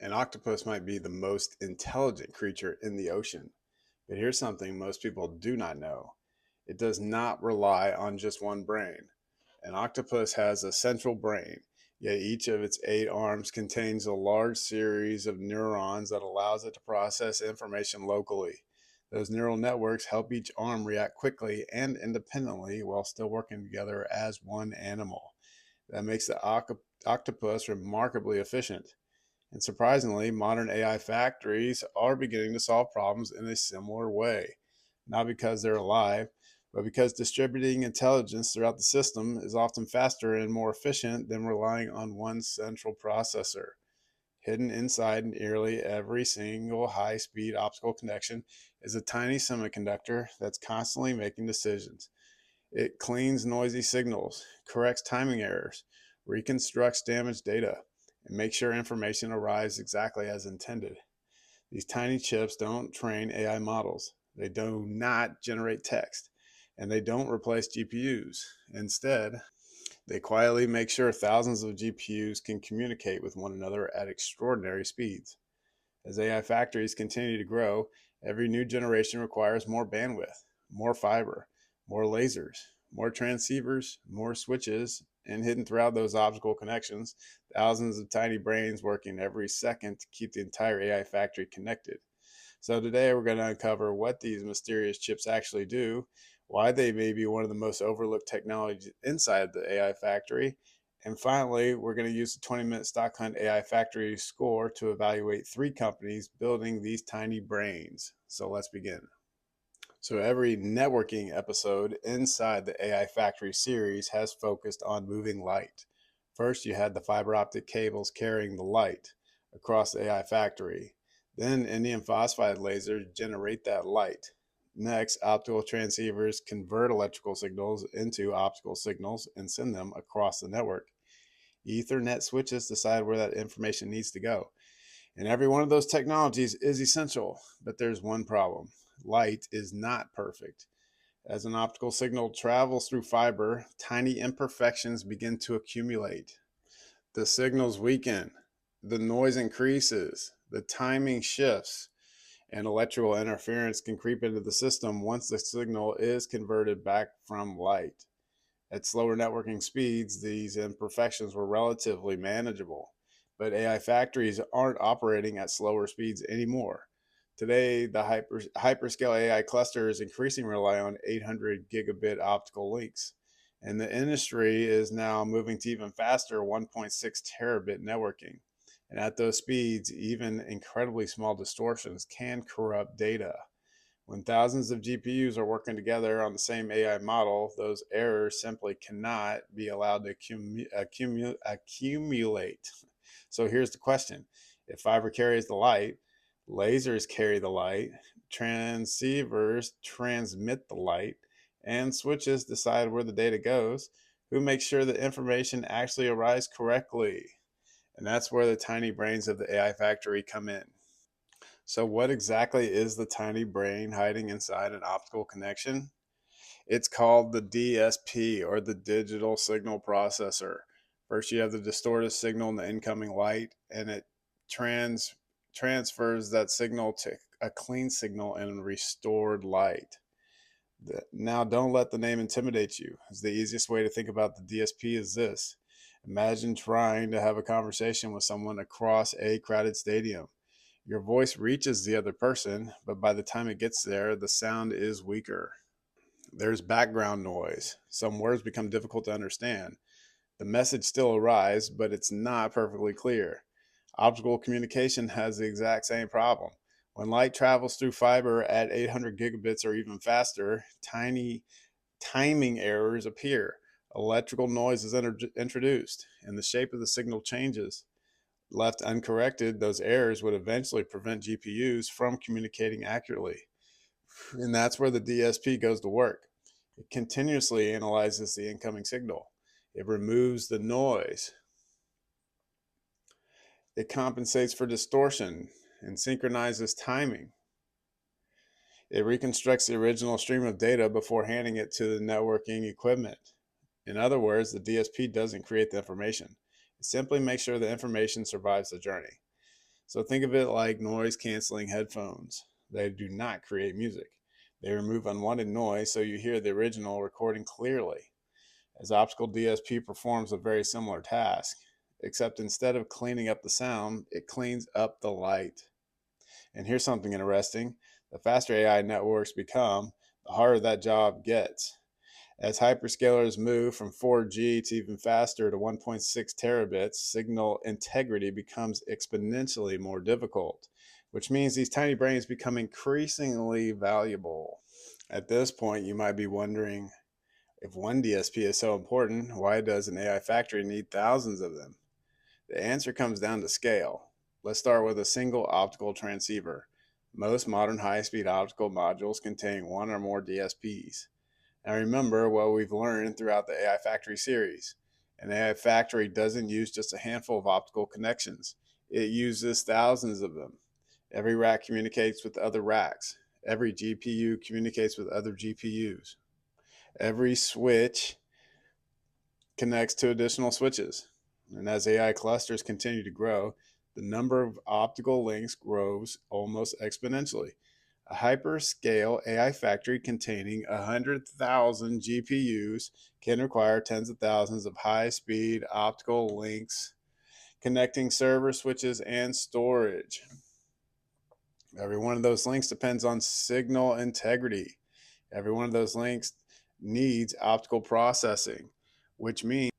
An octopus might be the most intelligent creature in the ocean, but here's something most people do not know. It does not rely on just one brain. An octopus has a central brain, yet each of its 8 arms contains a large series of neurons that allows it to process information locally. Those neural networks help each arm react quickly and independently while still working together as one animal. That makes the octopus remarkably efficient. And surprisingly, modern AI factories are beginning to solve problems in a similar way, not because they're alive, but because distributing intelligence throughout the system is often faster and more efficient than relying on one central processor. Hidden inside nearly every single high speed optical connection is a tiny semiconductor that's constantly making decisions. It cleans noisy signals, corrects timing errors, reconstructs damaged data, and makes sure information arrives exactly as intended. These tiny chips don't train AI models, they do not generate text, and they don't replace GPUs. Instead, they quietly make sure thousands of GPUs can communicate with one another at extraordinary speeds. As AI factories continue to grow, every new generation requires more bandwidth, more fiber, more lasers, more transceivers, more switches, and hidden throughout those optical connections, thousands of tiny brains working every second to keep the entire AI factory connected. So today we're going to uncover what these mysterious chips actually do, why they may be one of the most overlooked technologies inside the AI factory, and finally, we're going to use the 20-minute Stock Hunt AI Factory score to evaluate 3 companies building these tiny brains. So let's begin. So every networking episode inside the AI Factory series has focused on moving light. First, you had the fiber optic cables carrying the light across the AI Factory. Then indium phosphide lasers generate that light. Next, optical transceivers convert electrical signals into optical signals and send them across the network. Ethernet switches decide where that information needs to go. And every one of those technologies is essential, but there's one problem. Light is not perfect. As an optical signal travels through fiber, tiny imperfections begin to accumulate. The signals weaken, the noise increases, the timing shifts, and electrical interference can creep into the system once the signal is converted back from light. At slower networking speeds, these imperfections were relatively manageable, but AI factories aren't operating at slower speeds anymore. Today, the hyperscale AI clusters increasingly rely on 800 gigabit optical links, and the industry is now moving to even faster 1.6 terabit networking. And at those speeds, even incredibly small distortions can corrupt data. When thousands of GPUs are working together on the same AI model, those errors simply cannot be allowed to accumulate. So here's the question. If fiber carries the light, lasers carry the light, transceivers transmit the light, and switches decide where the data goes, who makes sure the information actually arrives correctly? And that's where the tiny brains of the AI factory come in. So, what exactly is the tiny brain hiding inside an optical connection? It's called the DSP, or the digital signal processor. First, you have the distorted signal in the incoming light, and it trans transfers that signal to a clean signal in restored light. Now, don't let the name intimidate you. The easiest way to think about the DSP is this. Imagine trying to have a conversation with someone across a crowded stadium. Your voice reaches the other person, but by the time it gets there, the sound is weaker. There's background noise. Some words become difficult to understand. The message still arrives, but it's not perfectly clear. Optical communication has the exact same problem. When light travels through fiber at 800 gigabits or even faster, tiny timing errors appear. Electrical noise is introduced, and the shape of the signal changes. Left uncorrected, those errors would eventually prevent GPUs from communicating accurately. And that's where the DSP goes to work. It continuously analyzes the incoming signal. It removes the noise. It compensates for distortion and synchronizes timing. It reconstructs the original stream of data before handing it to the networking equipment. In other words, the DSP doesn't create the information. It simply makes sure the information survives the journey. So think of it like noise canceling headphones. They do not create music. They remove unwanted noise so you hear the original recording clearly. As optical DSP performs a very similar task, except instead of cleaning up the sound, it cleans up the light. And here's something interesting: the faster AI networks become, the harder that job gets. As hyperscalers move from 4G to even faster to 1.6 terabits, signal integrity becomes exponentially more difficult, which means these tiny brains become increasingly valuable. At this point, you might be wondering, if one DSP is so important, why does an AI factory need thousands of them? The answer comes down to scale. Let's start with a single optical transceiver. Most modern high-speed optical modules contain one or more DSPs. Now remember what we've learned throughout the AI Factory series. An AI factory doesn't use just a handful of optical connections. It uses thousands of them. Every rack communicates with other racks. Every GPU communicates with other GPUs. Every switch connects to additional switches. And as AI clusters continue to grow, the number of optical links grows almost exponentially. A hyperscale AI factory containing 100,000 GPUs can require tens of thousands of high-speed optical links connecting server switches and storage. Every one of those links depends on signal integrity. Every one of those links needs optical processing, which means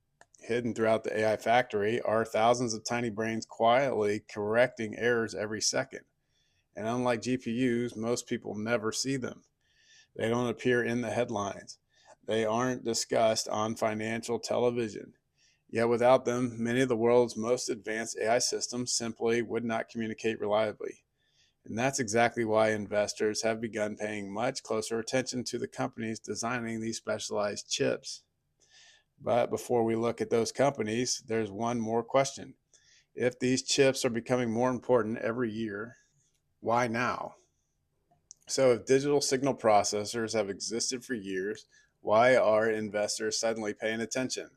hidden throughout the AI factory are thousands of tiny brains quietly correcting errors every second. And unlike GPUs, most people never see them. They don't appear in the headlines. They aren't discussed on financial television. Yet without them, many of the world's most advanced AI systems simply would not communicate reliably. And that's exactly why investors have begun paying much closer attention to the companies designing these specialized chips. But before we look at those companies, there's one more question. If these chips are becoming more important every year, why now? So, if digital signal processors have existed for years, why are investors suddenly paying attention?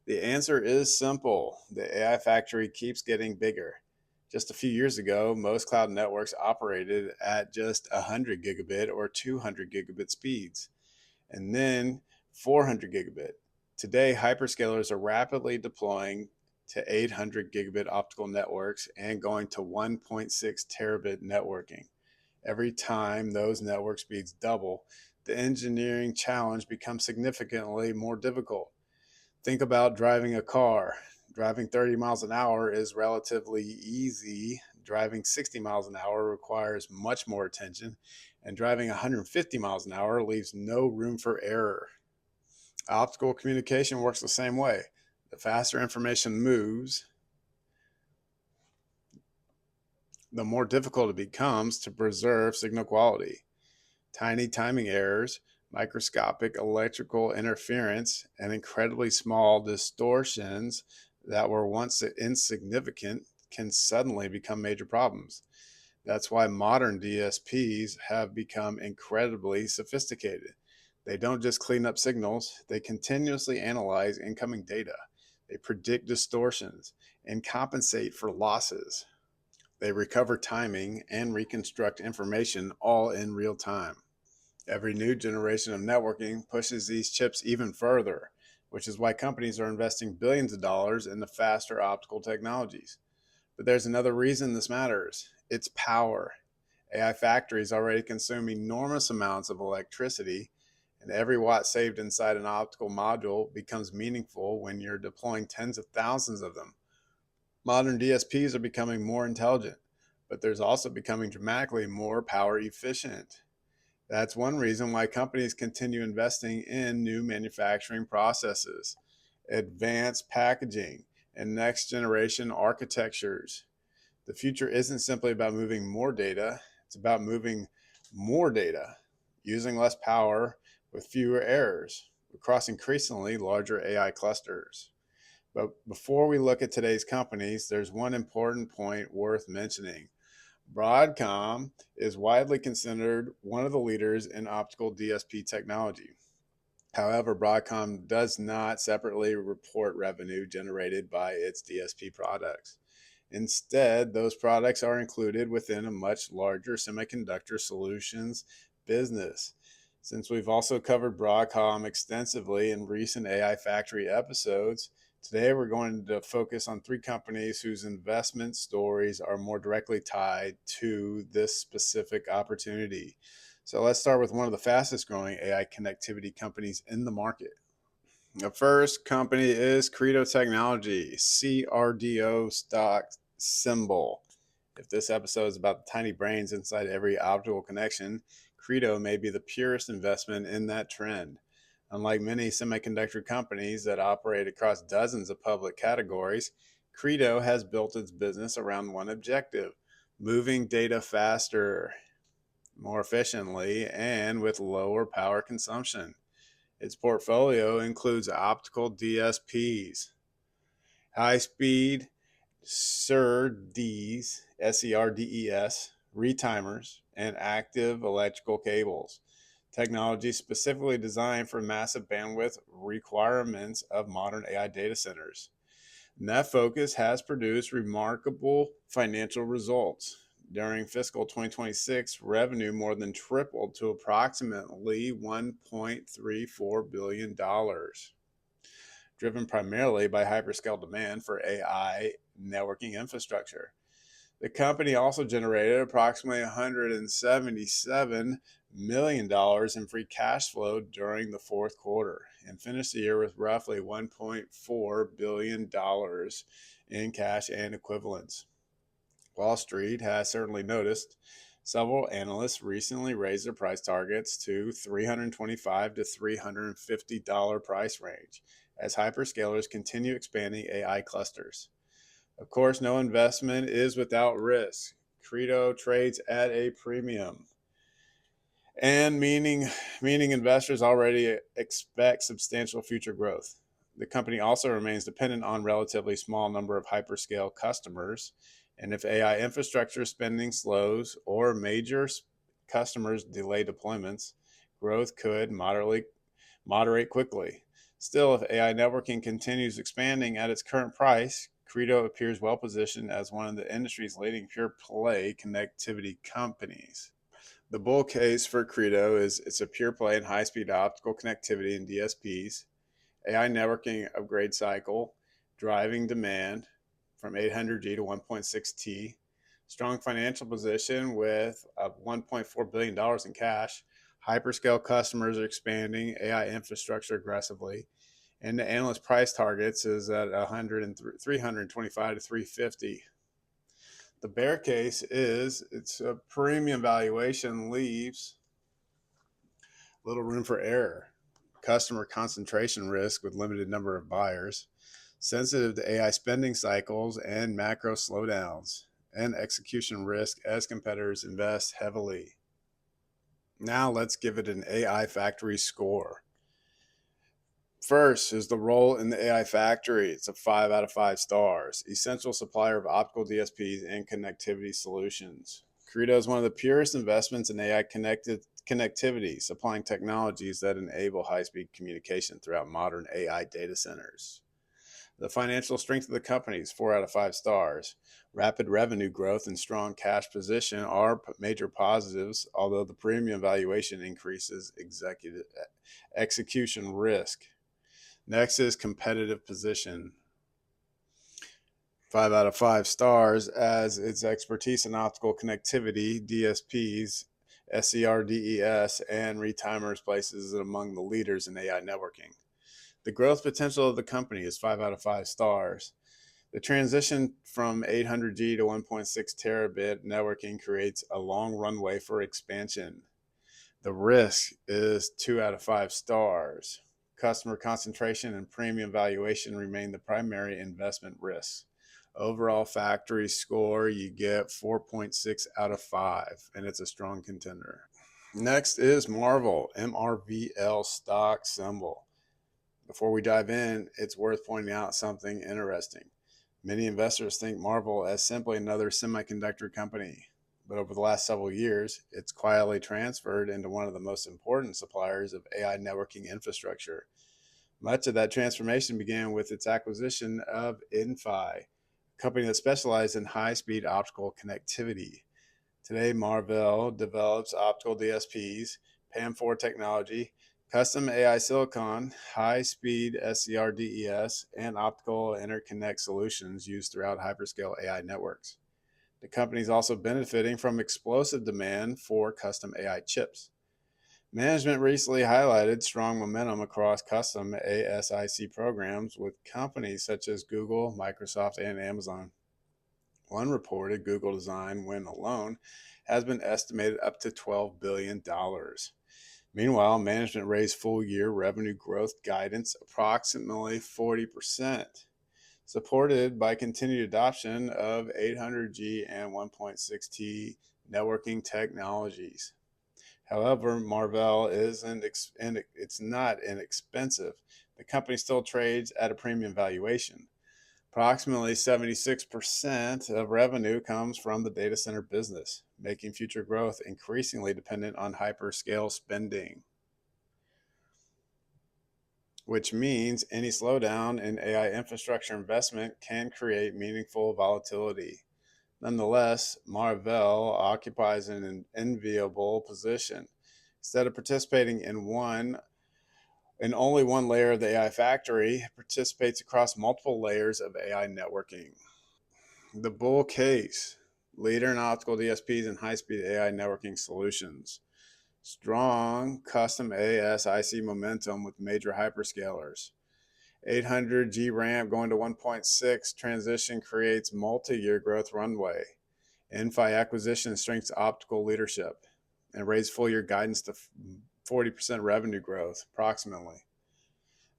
The answer is simple: the AI factory keeps getting bigger. Just a few years ago, most cloud networks operated at just 100 gigabit or 200 gigabit speeds, and then 400 gigabit. Today, hyperscalers are rapidly deploying to 800 gigabit optical networks and going to 1.6 terabit networking. Every time those network speeds double, the engineering challenge becomes significantly more difficult. Think about driving a car. Driving 30 miles an hour is relatively easy. Driving 60 miles an hour requires much more attention, and driving 150 miles an hour leaves no room for error. Optical communication works the same way. The faster information moves, the more difficult it becomes to preserve signal quality. Tiny timing errors, microscopic electrical interference, and incredibly small distortions that were once insignificant can suddenly become major problems. That's why modern DSPs have become incredibly sophisticated. They don't just clean up signals, they continuously analyze incoming data. They predict distortions and compensate for losses. They recover timing and reconstruct information all in real time. Every new generation of networking pushes these chips even further, which is why companies are investing billions of dollars in the faster optical technologies. But there's another reason this matters: it's power. AI factories already consume enormous amounts of electricity, and every watt saved inside an optical module becomes meaningful when you're deploying tens of thousands of them. Modern DSPs are becoming more intelligent, but there's also becoming dramatically more power efficient. That's one reason why companies continue investing in new manufacturing processes, advanced packaging, and next generation architectures. The future isn't simply about moving more data, it's about moving more data, using less power with fewer errors across increasingly larger AI clusters. But before we look at today's companies, there's one important point worth mentioning. Broadcom is widely considered one of the leaders in optical DSP technology. However, Broadcom does not separately report revenue generated by its DSP products. Instead, those products are included within a much larger semiconductor solutions business. Since we've also covered Broadcom extensively in recent AI Factory episodes, today we're going to focus on three companies whose investment stories are more directly tied to this specific opportunity. So let's start with one of the fastest growing AI connectivity companies in the market. The first company is Credo Technology, CRDO stock symbol. If this episode is about the tiny brains inside every optical connection, Credo may be the purest investment in that trend. Unlike many semiconductor companies that operate across dozens of public categories, Credo has built its business around one objective: moving data faster, more efficiently, and with lower power consumption. Its portfolio includes optical DSPs, high-speed SerDes, SERDES, retimers, and active electrical cables. Technology specifically designed for massive bandwidth requirements of modern AI data centers. And that focus has produced remarkable financial results. During fiscal 2026, revenue more than tripled to approximately $1.34 billion, driven primarily by hyperscale demand for AI networking infrastructure. The company also generated approximately $177 million in free cash flow during the fourth quarter and finished the year with roughly $1.4 billion in cash and equivalents. Wall Street has certainly noticed. Several analysts recently raised their price targets to $325 to $350 price range as hyperscalers continue expanding AI clusters. Of course, no investment is without risk. Credo trades at a premium, and meaning investors already expect substantial future growth. The company also remains dependent on a relatively small number of hyperscale customers, and if AI infrastructure spending slows or major customers delay deployments, growth could moderate quickly. Still, if AI networking continues expanding at its current price, Credo appears well positioned as one of the industry's leading pure play connectivity companies. The bull case for Credo is it's a pure play in high speed optical connectivity and DSPs, AI networking upgrade cycle, driving demand from 800G to 1.6T, strong financial position with $1.4 billion in cash. Hyperscale customers are expanding AI infrastructure aggressively, and the analyst price targets is at 325 to 350. The bear case is it's a premium valuation leaves little room for error. Customer concentration risk with limited number of buyers, sensitive to AI spending cycles and macro slowdowns, and execution risk as competitors invest heavily. Now let's give it an AI Factory score. First is the role in the AI Factory. It's a 5 out of 5 stars. Essential supplier of optical DSPs and connectivity solutions. Credo is one of the purest investments in AI connectivity, supplying technologies that enable high-speed communication throughout modern AI data centers. The financial strength of the company is 4 out of 5 stars. Rapid revenue growth and strong cash position are major positives, although the premium valuation increases execution risk. Next is competitive position. 5 out of 5 stars, as its expertise in optical connectivity, DSPs, SERDES, and retimers places it among the leaders in AI networking. The growth potential of the company is 5 out of 5 stars. The transition from 800G to 1.6 terabit networking creates a long runway for expansion. The risk is 2 out of 5 stars. Customer concentration and premium valuation remain the primary investment risks. Overall factory score, you get 4.6 out of 5, and it's a strong contender. Next is Marvell, MRVL stock symbol. Before we dive in, it's worth pointing out something interesting. Many investors think Marvell as simply another semiconductor company, but over the last several years, it's quietly transferred into one of the most important suppliers of AI networking infrastructure. Much of that transformation began with its acquisition of Inphi, a company that specializes in high-speed optical connectivity. Today, Marvell develops optical DSPs, PAM4 technology, custom AI silicon, high-speed SCRDES, and optical interconnect solutions used throughout hyperscale AI networks. The company is also benefiting from explosive demand for custom AI chips. Management recently highlighted strong momentum across custom ASIC programs with companies such as Google, Microsoft, and Amazon. One reported Google design win alone has been estimated up to $12 billion. Meanwhile, management raised full-year revenue growth guidance approximately 40%, supported by continued adoption of 800G and 1.6T networking technologies. However, Marvell it's not inexpensive. The company still trades at a premium valuation. Approximately 76% of revenue comes from the data center business, making future growth increasingly dependent on hyperscale spending, which means any slowdown in AI infrastructure investment can create meaningful volatility. Nonetheless, Marvell occupies an enviable position. Instead of participating in only one layer of the AI factory, it participates across multiple layers of AI networking. The bull case: leader in optical DSPs and high-speed AI networking solutions. Strong custom ASIC momentum with major hyperscalers. 800G ramp going to 1.6 transition creates multi-year growth runway. Inphi acquisition strengthens optical leadership and raised full-year guidance to 40% revenue growth, approximately.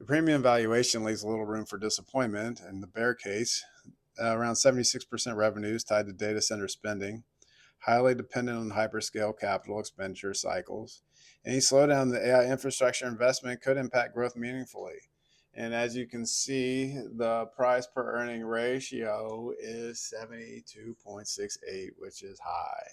The premium valuation leaves little room for disappointment. In the bear case, around 76% revenues tied to data center spending, highly dependent on hyperscale capital expenditure cycles. Any slowdown in the AI infrastructure investment could impact growth meaningfully. And as you can see, the price per earning ratio is 72.68, which is high.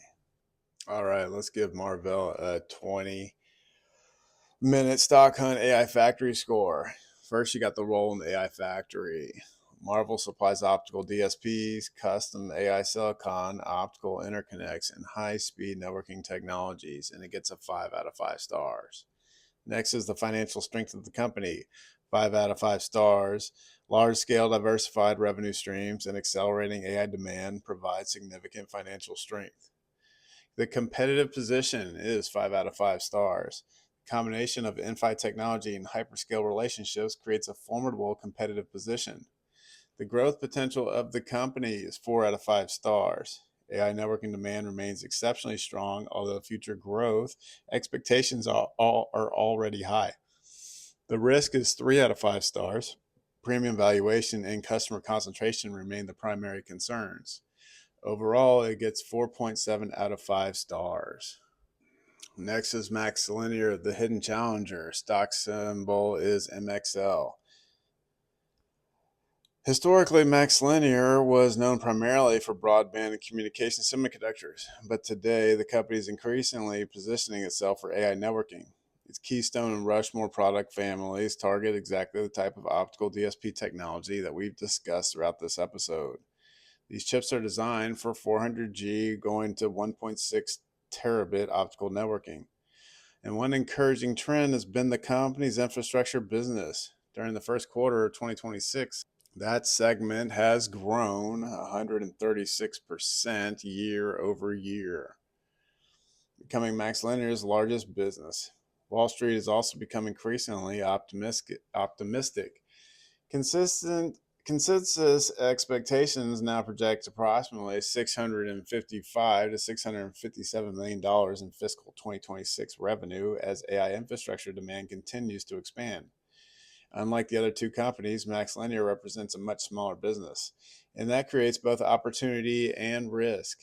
All right, let's give Marvell a 20-minute stock hunt AI factory score. First, you got the role in the AI factory. Marvell supplies optical DSPs, custom AI silicon, optical interconnects, and high-speed networking technologies, and it gets a 5 out of 5 stars. Next is the financial strength of the company. 5 out of 5 stars. Large-scale diversified revenue streams and accelerating AI demand provide significant financial strength. The competitive position is 5 out of 5 stars. The combination of Inphi technology and hyperscale relationships creates a formidable competitive position. The growth potential of the company is 4 out of 5 stars. AI networking demand remains exceptionally strong, although future growth expectations are already high. The risk is 3 out of 5 stars. Premium valuation and customer concentration remain the primary concerns. Overall, it gets 4.7 out of 5 stars. Next is MaxLinear, the hidden challenger. Stock symbol is MXL. Historically, MaxLinear was known primarily for broadband and communication semiconductors, but today the company is increasingly positioning itself for AI networking. Its Keystone and Rushmore product families target exactly the type of optical DSP technology that we've discussed throughout this episode. These chips are designed for 400G going to 1.6 terabit optical networking. And one encouraging trend has been the company's infrastructure business. During the first quarter of 2026, that segment has grown 136% year over year, becoming MaxLinear's largest business. Wall Street has also become increasingly optimistic. Consensus expectations now project approximately $655 to $657 million in fiscal 2026 revenue as AI infrastructure demand continues to expand. Unlike the other two companies, MaxLinear represents a much smaller business, and that creates both opportunity and risk.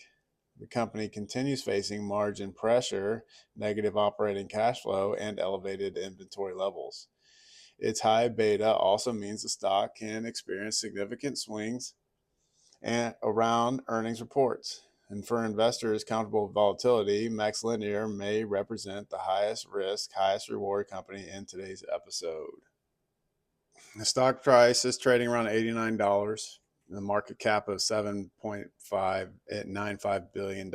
The company continues facing margin pressure, negative operating cash flow, and elevated inventory levels. Its high beta also means the stock can experience significant swings around earnings reports. And for investors comfortable with volatility, MaxLinear may represent the highest risk, highest reward company in today's episode. The stock price is trading around $89. The market cap of $7.595 billion.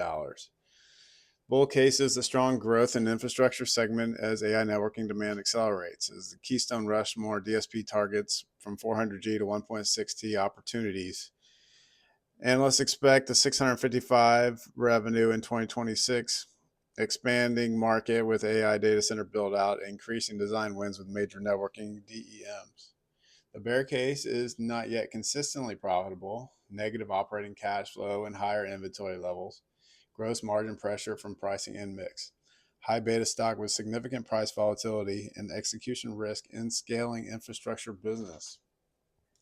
Bull case is the strong growth in infrastructure segment as AI networking demand accelerates. As the Keystone Rushmore DSP targets from 400G to 1.6T opportunities. Analysts expect the 655 revenue in 2026, expanding market with AI data center build out, increasing design wins with major networking DEMs. The bear case is not yet consistently profitable, negative operating cash flow and higher inventory levels, gross margin pressure from pricing and mix, high beta stock with significant price volatility, and execution risk in scaling infrastructure business.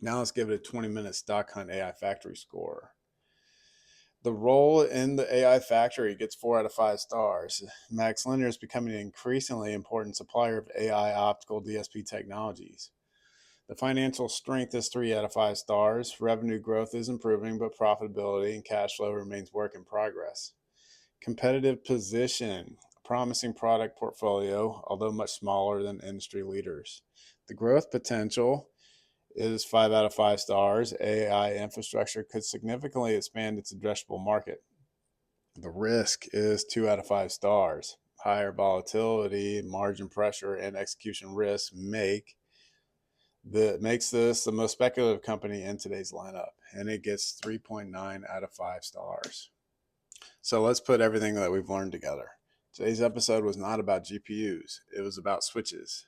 Now let's give it a 20-minute stock hunt AI factory score. The role in the AI factory gets 4 out of 5 stars. MaxLinear is becoming an increasingly important supplier of AI optical DSP technologies. The financial strength is 3 out of 5 stars. Revenue growth is improving, but profitability and cash flow remains work in progress. Competitive position, promising product portfolio, although much smaller than industry leaders. The growth potential is 5 out of 5 stars. AI infrastructure could significantly expand its addressable market. The risk is 2 out of 5 stars. Higher volatility, margin pressure, and execution risk makes this the most speculative company in today's lineup, and it gets 3.9 out of 5 stars. So let's put everything that we've learned together. Today's episode was not about GPUs. It was about switches.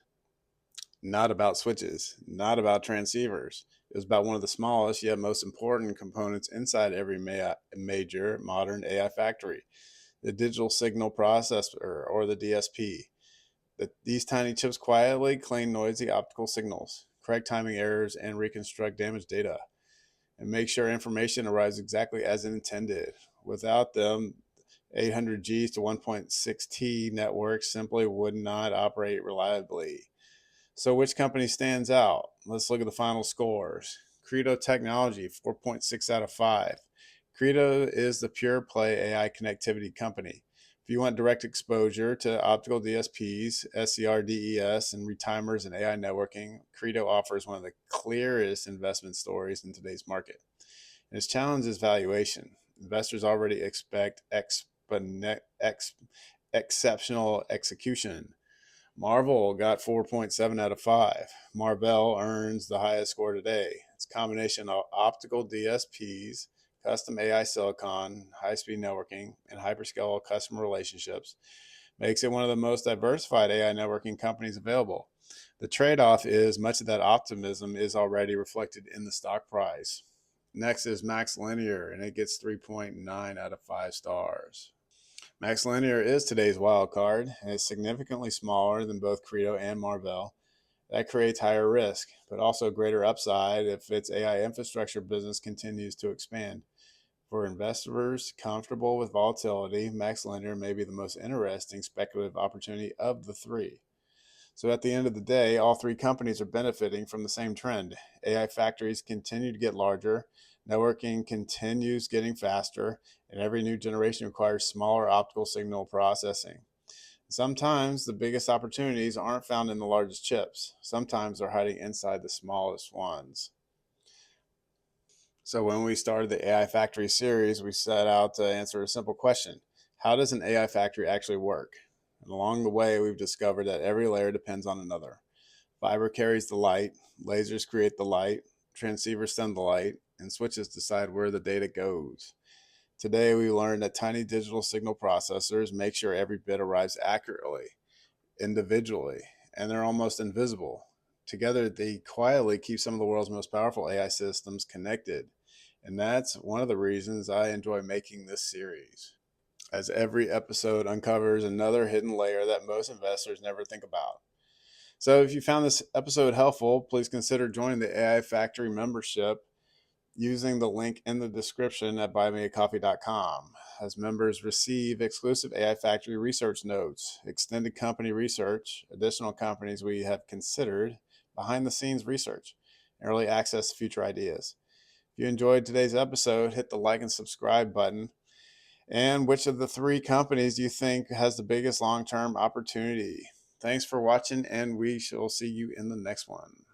Not about transceivers. It was about one of the smallest yet most important components inside every major modern AI factory, the digital signal processor, or the DSP. These tiny chips quietly clean noisy optical signals, correct timing errors, and reconstruct damaged data, and make sure information arrives exactly as intended. Without them, 800Gs to 1.6T networks simply would not operate reliably. So which company stands out? Let's look at the final scores. Credo Technology, 4.6 out of 5. Credo is the pure play AI connectivity company. If you want direct exposure to optical DSPs, CRDES, and retimers and AI networking, Credo offers one of the clearest investment stories in today's market. And its challenge is valuation. Investors already expect exceptional execution. Marvell got 4.7 out of 5. Marvell earns the highest score today. Its combination of optical DSPs, custom AI silicon, high-speed networking, and hyperscale customer relationships makes it one of the most diversified AI networking companies available. The trade-off is much of that optimism is already reflected in the stock price. Next is MaxLinear, and it gets 3.9 out of 5 stars. MaxLinear is today's wild card and is significantly smaller than both Credo and Marvell. That creates higher risk, but also greater upside if its AI infrastructure business continues to expand. For investors comfortable with volatility, MaxLinear may be the most interesting speculative opportunity of the three. So at the end of the day, all three companies are benefiting from the same trend. AI factories continue to get larger, networking continues getting faster, and every new generation requires smaller optical signal processing. Sometimes the biggest opportunities aren't found in the largest chips. Sometimes they're hiding inside the smallest ones. So when we started the AI Factory series, we set out to answer a simple question. How does an AI factory actually work? And along the way, we've discovered that every layer depends on another. Fiber carries the light, lasers create the light, transceivers send the light, and switches decide where the data goes. Today, we learned that tiny digital signal processors make sure every bit arrives accurately, individually, and they're almost invisible. Together, they quietly keep some of the world's most powerful AI systems connected. And that's one of the reasons I enjoy making this series, as every episode uncovers another hidden layer that most investors never think about. So if you found this episode helpful, please consider joining the AI Factory membership using the link in the description at buymeacoffee.com. As members receive exclusive AI Factory research notes, extended company research, additional companies we have considered, behind the scenes research, and early access to future ideas. If you enjoyed today's episode, hit the like and subscribe button. And which of the three companies do you think has the biggest long-term opportunity? Thanks for watching, and we shall see you in the next one.